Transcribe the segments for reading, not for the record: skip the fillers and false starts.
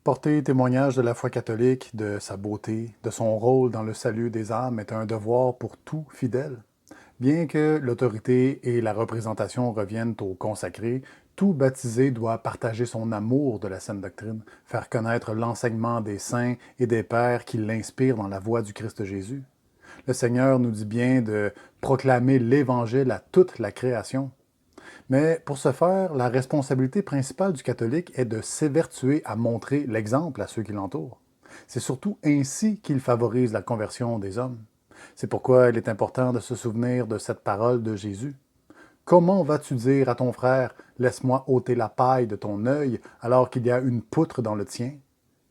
Porter témoignage de la foi catholique, de sa beauté, de son rôle dans le salut des âmes est un devoir pour tout fidèle. Bien que l'autorité et la représentation reviennent aux consacrés, tout baptisé doit partager son amour de la saine doctrine, faire connaître l'enseignement des saints et des pères qui l'inspirent dans la voie du Christ Jésus. Le Seigneur nous dit bien de proclamer l'Évangile à toute la création. Mais pour ce faire, la responsabilité principale du catholique est de s'évertuer à montrer l'exemple à ceux qui l'entourent. C'est surtout ainsi qu'il favorise la conversion des hommes. C'est pourquoi il est important de se souvenir de cette parole de Jésus. Comment vas-tu dire à ton frère, laisse-moi ôter la paille de ton œil alors qu'il y a une poutre dans le tien?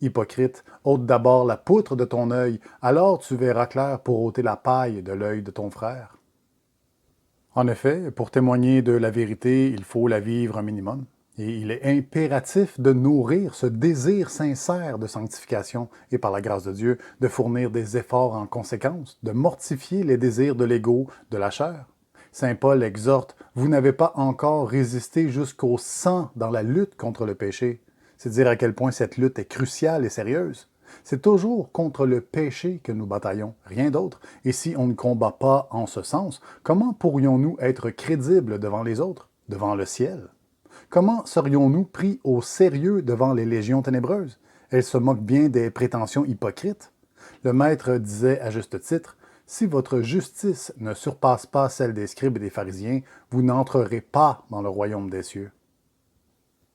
Hypocrite, ôte d'abord la poutre de ton œil, alors tu verras clair pour ôter la paille de l'œil de ton frère. En effet, pour témoigner de la vérité, il faut la vivre un minimum. Et il est impératif de nourrir ce désir sincère de sanctification et, par la grâce de Dieu, de fournir des efforts en conséquence, de mortifier les désirs de l'ego, de la chair. Saint Paul exhorte, « Vous n'avez pas encore résisté jusqu'au sang dans la lutte contre le péché. » C'est dire à quel point cette lutte est cruciale et sérieuse. C'est toujours contre le péché que nous bataillons, rien d'autre. Et si on ne combat pas en ce sens, comment pourrions-nous être crédibles devant les autres, devant le ciel? Comment serions-nous pris au sérieux devant les légions ténébreuses? Elles se moquent bien des prétentions hypocrites. Le Maître disait à juste titre, « Si votre justice ne surpasse pas celle des scribes et des pharisiens, vous n'entrerez pas dans le royaume des cieux. »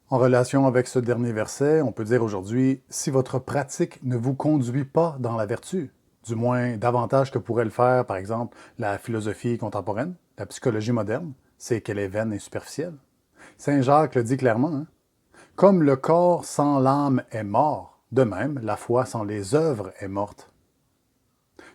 En relation avec ce dernier verset, on peut dire aujourd'hui, si votre pratique ne vous conduit pas dans la vertu, du moins davantage que pourrait le faire, par exemple, la philosophie contemporaine, la psychologie moderne, c'est qu'elle est vaine et superficielle. Saint Jacques le dit clairement, hein? Comme le corps sans l'âme est mort, de même, la foi sans les œuvres est morte.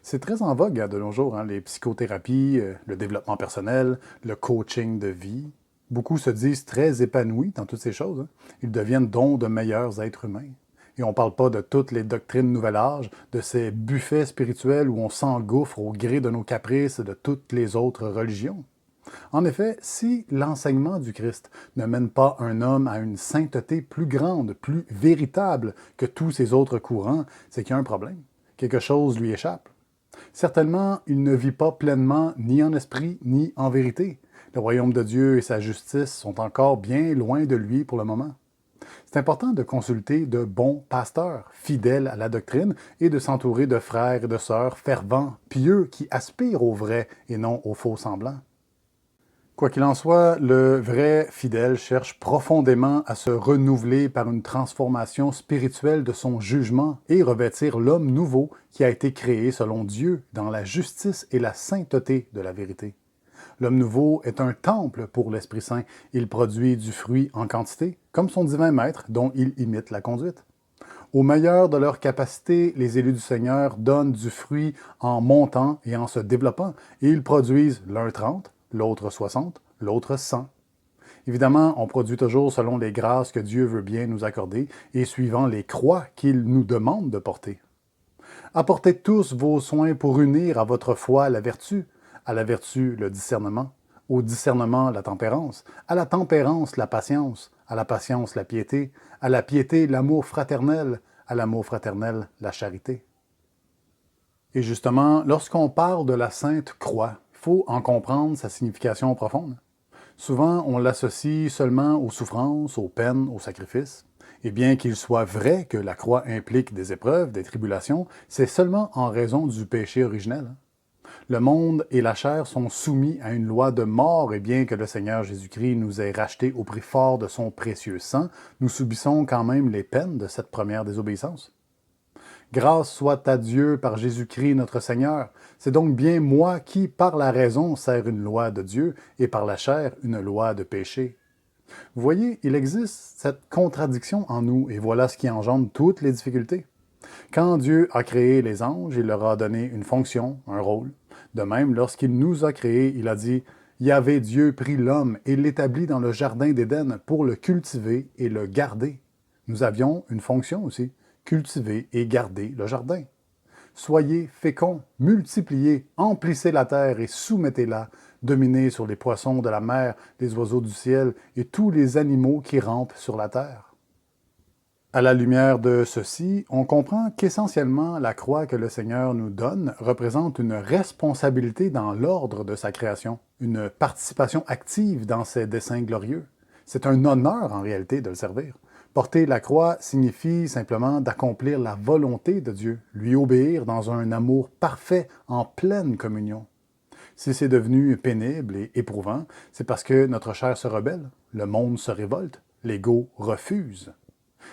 C'est très en vogue de nos jours, hein, les psychothérapies, le développement personnel, le coaching de vie. Beaucoup se disent très épanouis dans toutes ces choses. Hein. Ils deviennent donc de meilleurs êtres humains. Et on ne parle pas de toutes les doctrines Nouvel Âge, de ces buffets spirituels où on s'engouffre au gré de nos caprices et de toutes les autres religions. En effet, si l'enseignement du Christ ne mène pas un homme à une sainteté plus grande, plus véritable que tous ces autres courants, c'est qu'il y a un problème. Quelque chose lui échappe. Certainement, il ne vit pas pleinement ni en esprit ni en vérité. Le royaume de Dieu et sa justice sont encore bien loin de lui pour le moment. C'est important de consulter de bons pasteurs, fidèles à la doctrine, et de s'entourer de frères et de sœurs fervents, pieux, qui aspirent au vrai et non au faux semblant. Quoi qu'il en soit, le vrai fidèle cherche profondément à se renouveler par une transformation spirituelle de son jugement et revêtir l'homme nouveau qui a été créé selon Dieu dans la justice et la sainteté de la vérité. L'homme nouveau est un temple pour l'Esprit Saint. Il produit du fruit en quantité, comme son divin maître dont il imite la conduite. Au meilleur de leur capacité, les élus du Seigneur donnent du fruit en montant et en se développant, et ils produisent l'un 30, l'autre 60, l'autre 100. Évidemment, on produit toujours selon les grâces que Dieu veut bien nous accorder et suivant les croix qu'il nous demande de porter. Apportez tous vos soins pour unir à votre foi la vertu, à la vertu le discernement, au discernement la tempérance, à la tempérance la patience, à la patience la piété, à la piété l'amour fraternel, à l'amour fraternel la charité. Et justement, lorsqu'on parle de la Sainte Croix, il faut en comprendre sa signification profonde. Souvent, on l'associe seulement aux souffrances, aux peines, aux sacrifices. Et bien qu'il soit vrai que la croix implique des épreuves, des tribulations, c'est seulement en raison du péché originel. Le monde et la chair sont soumis à une loi de mort, et bien que le Seigneur Jésus-Christ nous ait rachetés au prix fort de son précieux sang, nous subissons quand même les peines de cette première désobéissance. Grâce soit à Dieu par Jésus-Christ notre Seigneur. C'est donc bien moi qui, par la raison, sers une loi de Dieu et par la chair une loi de péché. Vous voyez, il existe cette contradiction en nous et voilà ce qui engendre toutes les difficultés. Quand Dieu a créé les anges, il leur a donné une fonction, un rôle. De même, lorsqu'il nous a créés, il a dit « Yahvé Dieu prit l'homme et l'établit dans le jardin d'Éden pour le cultiver et le garder. » Nous avions une fonction aussi, cultiver et garder le jardin. Soyez féconds, multipliez, emplissez la terre et soumettez-la, dominez sur les poissons de la mer, les oiseaux du ciel et tous les animaux qui rampent sur la terre. À la lumière de ceci, on comprend qu'essentiellement la croix que le Seigneur nous donne représente une responsabilité dans l'ordre de sa création, une participation active dans ses desseins glorieux. C'est un honneur en réalité de le servir. Porter la croix signifie simplement d'accomplir la volonté de Dieu, lui obéir dans un amour parfait, en pleine communion. Si c'est devenu pénible et éprouvant, c'est parce que notre chair se rebelle, le monde se révolte, l'ego refuse.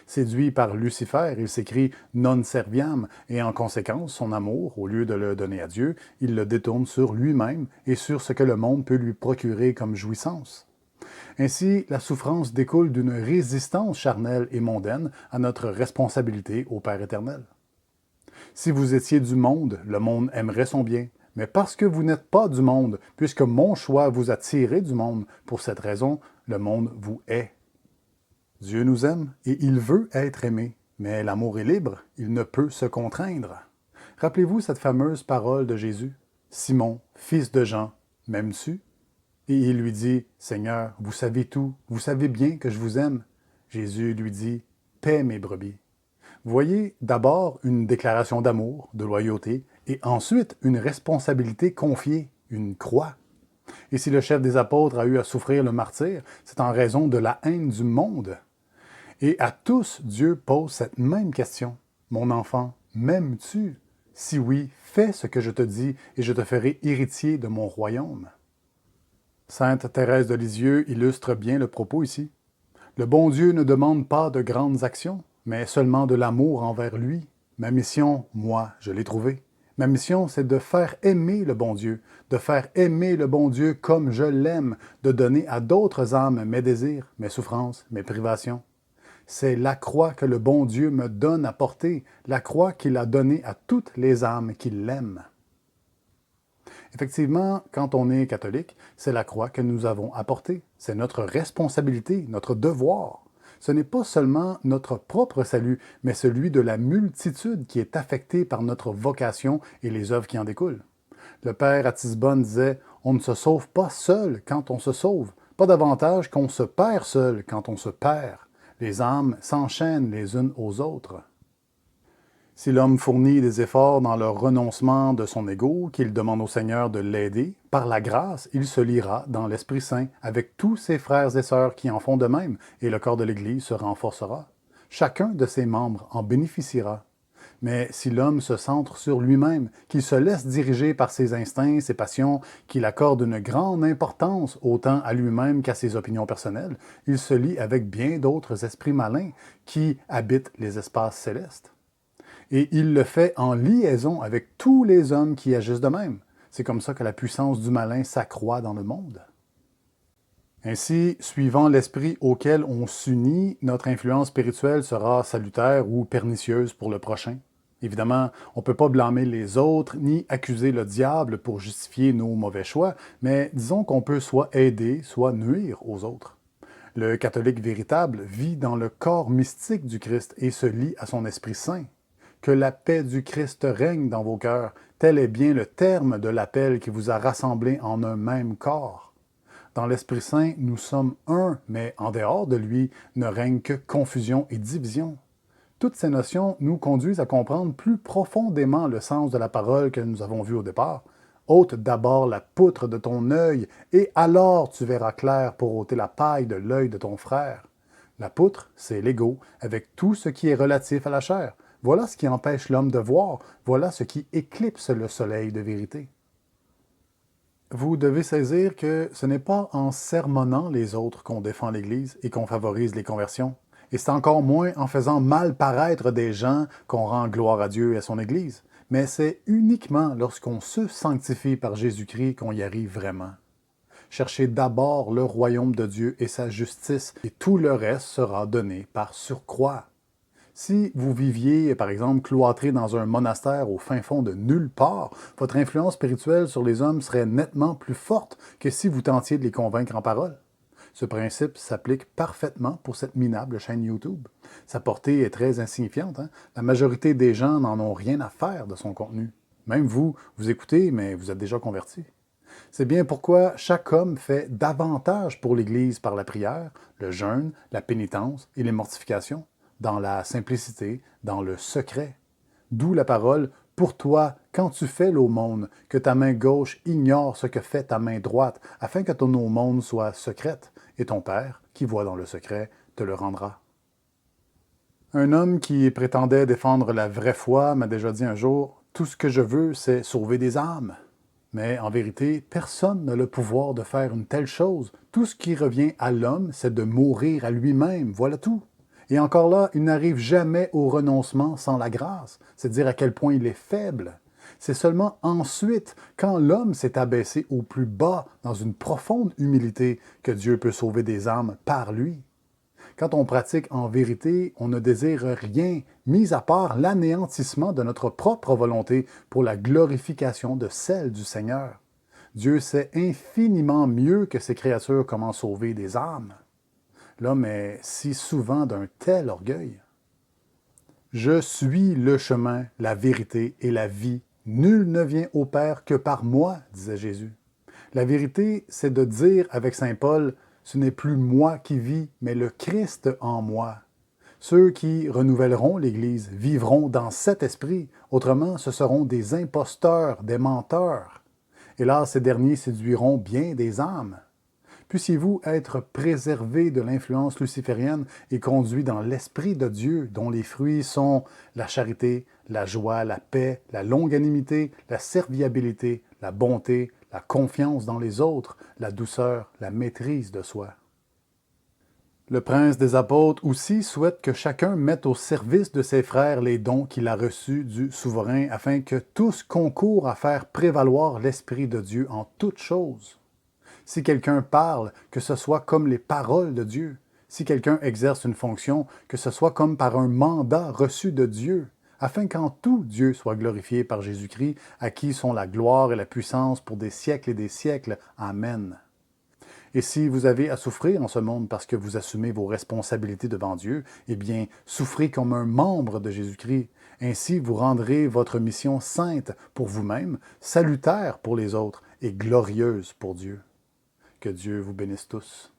Séduit par Lucifer, il s'écrit non serviam et en conséquence, son amour, au lieu de le donner à Dieu, il le détourne sur lui-même et sur ce que le monde peut lui procurer comme jouissance. Ainsi, la souffrance découle d'une résistance charnelle et mondaine à notre responsabilité au Père éternel. Si vous étiez du monde, le monde aimerait son bien. Mais parce que vous n'êtes pas du monde, puisque mon choix vous a tiré du monde, pour cette raison, le monde vous hait. Dieu nous aime et il veut être aimé, mais l'amour est libre, il ne peut se contraindre. Rappelez-vous cette fameuse parole de Jésus. Simon, fils de Jean, m'aimes-tu? Et il lui dit, Seigneur, vous savez tout, vous savez bien que je vous aime. Jésus lui dit, paie mes brebis. Voyez d'abord une déclaration d'amour, de loyauté, et ensuite une responsabilité confiée, une croix. Et si le chef des apôtres a eu à souffrir le martyre, c'est en raison de la haine du monde. Et à tous, Dieu pose cette même question. Mon enfant, m'aimes-tu? Si oui, fais ce que je te dis, et je te ferai héritier de mon royaume. Sainte Thérèse de Lisieux illustre bien le propos ici. Le bon Dieu ne demande pas de grandes actions, mais seulement de l'amour envers lui. Ma mission, moi, je l'ai trouvée. Ma mission, c'est de faire aimer le bon Dieu, de faire aimer le bon Dieu comme je l'aime, de donner à d'autres âmes mes désirs, mes souffrances, mes privations. C'est la croix que le bon Dieu me donne à porter, la croix qu'il a donnée à toutes les âmes qui l'aiment. Effectivement, quand on est catholique, c'est la croix que nous avons à porter. C'est notre responsabilité, notre devoir. Ce n'est pas seulement notre propre salut, mais celui de la multitude qui est affectée par notre vocation et les œuvres qui en découlent. Le père à Tisbonne disait « On ne se sauve pas seul quand on se sauve, pas davantage qu'on se perd seul quand on se perd. Les âmes s'enchaînent les unes aux autres. » Si l'homme fournit des efforts dans le renoncement de son ego, qu'il demande au Seigneur de l'aider, par la grâce, il se liera dans l'Esprit Saint avec tous ses frères et sœurs qui en font de même, et le corps de l'Église se renforcera. Chacun de ses membres en bénéficiera. Mais si l'homme se centre sur lui-même, qu'il se laisse diriger par ses instincts, ses passions, qu'il accorde une grande importance autant à lui-même qu'à ses opinions personnelles, il se lie avec bien d'autres esprits malins qui habitent les espaces célestes. Et il le fait en liaison avec tous les hommes qui agissent de même. C'est comme ça que la puissance du malin s'accroît dans le monde. Ainsi, suivant l'esprit auquel on s'unit, notre influence spirituelle sera salutaire ou pernicieuse pour le prochain. Évidemment, on ne peut pas blâmer les autres ni accuser le diable pour justifier nos mauvais choix, mais disons qu'on peut soit aider, soit nuire aux autres. Le catholique véritable vit dans le corps mystique du Christ et se lie à son Esprit Saint. Que la paix du Christ règne dans vos cœurs, tel est bien le terme de l'appel qui vous a rassemblés en un même corps. Dans l'Esprit Saint, nous sommes un, mais en dehors de lui ne règne que confusion et division. Toutes ces notions nous conduisent à comprendre plus profondément le sens de la parole que nous avons vue au départ. Ôte d'abord la poutre de ton œil, et alors tu verras clair pour ôter la paille de l'œil de ton frère. La poutre, c'est l'ego, avec tout ce qui est relatif à la chair. Voilà ce qui empêche l'homme de voir, voilà ce qui éclipse le soleil de vérité. Vous devez saisir que ce n'est pas en sermonnant les autres qu'on défend l'Église et qu'on favorise les conversions. Et c'est encore moins en faisant mal paraître des gens qu'on rend gloire à Dieu et à son Église. Mais c'est uniquement lorsqu'on se sanctifie par Jésus-Christ qu'on y arrive vraiment. Cherchez d'abord le royaume de Dieu et sa justice, et tout le reste sera donné par surcroît. Si vous viviez, par exemple, cloîtré dans un monastère au fin fond de nulle part, votre influence spirituelle sur les hommes serait nettement plus forte que si vous tentiez de les convaincre en parole. Ce principe s'applique parfaitement pour cette minable chaîne YouTube. Sa portée est très insignifiante. La majorité des gens n'en ont rien à faire de son contenu. Même vous, vous écoutez, mais vous êtes déjà converti. C'est bien pourquoi chaque homme fait davantage pour l'Église par la prière, le jeûne, la pénitence et les mortifications. dans la simplicité, dans le secret. D'où la parole « Pour toi, quand tu fais l'aumône, que ta main gauche ignore ce que fait ta main droite, afin que ton aumône soit secrète, et ton Père, qui voit dans le secret, te le rendra. » Un homme qui prétendait défendre la vraie foi m'a déjà dit un jour « Tout ce que je veux, c'est sauver des âmes. » Mais en vérité, personne n'a le pouvoir de faire une telle chose. Tout ce qui revient à l'homme, c'est de mourir à lui-même, voilà tout. Et encore là, il n'arrive jamais au renoncement sans la grâce. C'est dire à quel point il est faible. C'est seulement ensuite, quand l'homme s'est abaissé au plus bas, dans une profonde humilité, que Dieu peut sauver des âmes par lui. Quand on pratique en vérité, on ne désire rien, mis à part l'anéantissement de notre propre volonté pour la glorification de celle du Seigneur. Dieu sait infiniment mieux que ses créatures comment sauver des âmes. L'homme est si souvent d'un tel orgueil. « Je suis le chemin, la vérité et la vie. Nul ne vient au Père que par moi, disait Jésus. » La vérité, c'est de dire avec saint Paul, « Ce n'est plus moi qui vis, mais le Christ en moi. » Ceux qui renouvelleront l'Église vivront dans cet esprit, autrement ce seront des imposteurs, des menteurs. Et là, ces derniers séduiront bien des âmes. Puissiez-vous être préservés de l'influence luciférienne et conduits dans l'Esprit de Dieu, dont les fruits sont la charité, la joie, la paix, la longanimité, la serviabilité, la bonté, la confiance dans les autres, la douceur, la maîtrise de soi. Le prince des apôtres aussi souhaite que chacun mette au service de ses frères les dons qu'il a reçus du souverain, afin que tous concourent à faire prévaloir l'Esprit de Dieu en toutes choses. Si quelqu'un parle, que ce soit comme les paroles de Dieu. Si quelqu'un exerce une fonction, que ce soit comme par un mandat reçu de Dieu, afin qu'en tout Dieu soit glorifié par Jésus-Christ, à qui sont la gloire et la puissance pour des siècles et des siècles. Amen. Et si vous avez à souffrir en ce monde parce que vous assumez vos responsabilités devant Dieu, eh bien, souffrez comme un membre de Jésus-Christ. Ainsi, vous rendrez votre mission sainte pour vous-même, salutaire pour les autres et glorieuse pour Dieu. Que Dieu vous bénisse tous.